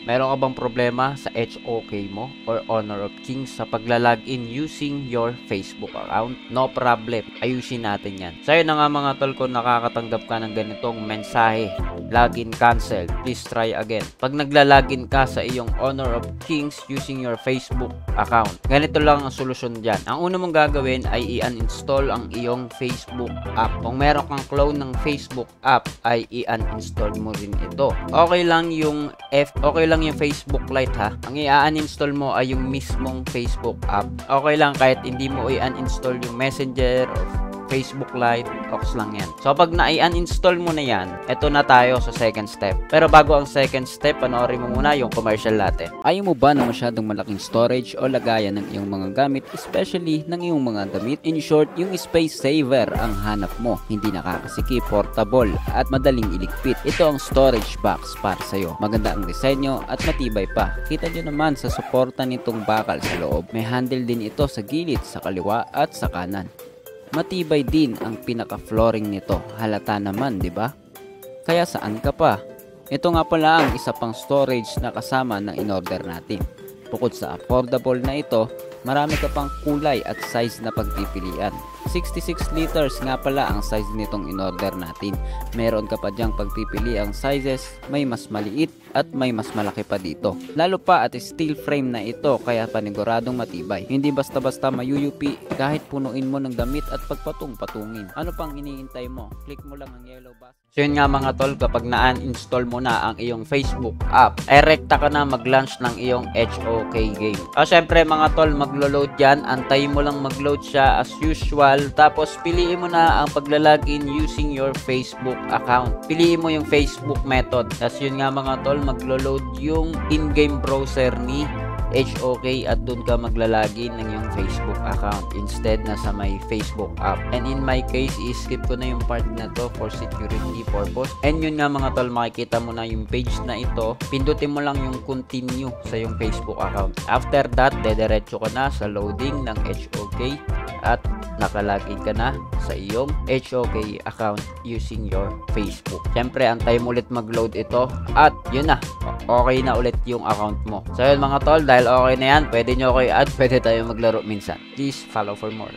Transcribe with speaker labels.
Speaker 1: Meron ka bang problema sa HOK mo or Honor of Kings sa pagla-login using your Facebook account? No problem, ayusin natin yan. Sa'yo na nga mga tol, kung nakakatanggap ka ng ganitong mensahe, login cancelled, please try again. Pag nagla-login ka sa iyong Honor of Kings using your Facebook account, ganito lang ang solusyon dyan. Ang una mong gagawin ay i-uninstall ang iyong Facebook app. Kung meron kang clone ng Facebook app, ay i-uninstall mo rin ito. Okay lang yung Facebook Lite ha. Ang i-uninstall mo ay yung mismong Facebook app. Okay lang kahit hindi mo i-uninstall yung Messenger or Facebook Lite, ox lang yan. So pag na-uninstall mo na yan, eto na tayo sa second step. Pero bago ang second step, panoorin mo muna yung commercial natin.
Speaker 2: Ayaw mo ba na masyadong malaking storage o lagayan ng iyong mga gamit, especially ng iyong mga damit? In short, yung space saver ang hanap mo. Hindi nakakasikip, portable, at madaling iligpit. Ito ang storage box para sa'yo. Maganda ang disenyo at matibay pa. Kita nyo naman sa suporta nitong bakal sa loob. May handle din ito sa gilid, sa kaliwa at sa kanan. Matibay din ang pinaka-flooring nito. Halata naman, di ba? Kaya saan ka pa? Ito nga pala ang isa pang storage na kasama ng in-order natin. Bukod sa affordable na ito, marami ka pang kulay at size na pagpipilian. 66 liters nga pala ang size nitong in-order natin. Meron ka pa dyang pagpipili ang sizes, may mas maliit at may mas malaki pa dito. Lalo pa at steel frame na ito, kaya paniguradong matibay. Hindi basta-basta mayuyupi kahit punuin mo ng damit at pagpatung-patungin. Ano pang iniintay mo? Click mo lang ang yellow button.
Speaker 1: So yun nga mga tol, kapag na-uninstall mo na ang iyong Facebook app, rekta ka na mag-launch ng iyong HOK game. Syempre mga tol, maglo-load yan. Antayin mo lang mag-load siya as usual. Tapos piliin mo na ang pagla-login using your Facebook account. Piliin mo yung Facebook method. Tapos yun nga mga tol, maglo-load yung in-game browser ni HOK at dun ka maglalagin ng yung Facebook account instead na sa may Facebook app. And in my case, i-skip ko na yung part na to for security purpose. And yun nga mga tol, makikita mo na yung page na ito. Pindutin mo lang yung continue sa yung Facebook account. After that, dediretso ka na sa loading ng HOK at nakalagin ka na sa iyong HOK account using your Facebook. Siyempre, antay mo ulit mag-load ito at yun na, okay na ulit yung account mo. So yun mga tol, dahil okay na yan, pwede nyo ako i-add, pwede tayo maglaro minsan. Please follow for more.